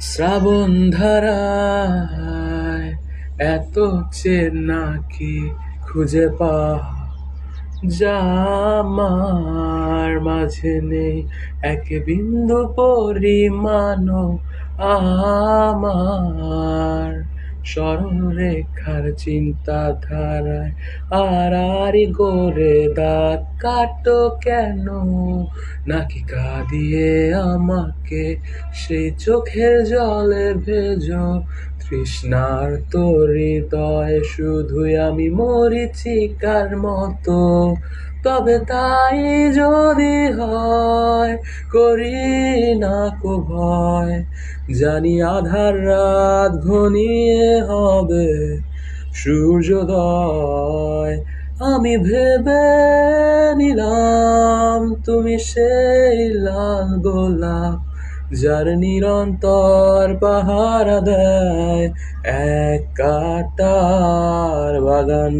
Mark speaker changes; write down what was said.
Speaker 1: শ্রাবণ ধারায় এত চেনা কি খুঁজে পাওয়া যা আমার মাঝে নেই এক বিন্দু পরিমাণও আমার সরলরেখার চিন্তাধারায় আড়াআড়ি গড়ে দাগ কাটো কেন নাকি কাঁদিয়ে আমাকে সেই চোখের জলে ভেজো তৃষ্ণার্ত হৃদয় শুধুই আমি মরীচিকার মতো তবে তাই যদি হয় করি না কো ভয় জানি আধার রাত ঘনিয়ে হবে সূর্যোদয় আমি ভেবে নিলাম তুমি সেই লাল গোলাপ যার নিরন্তর পাহারা দেয় এক কাঁটার বাগান।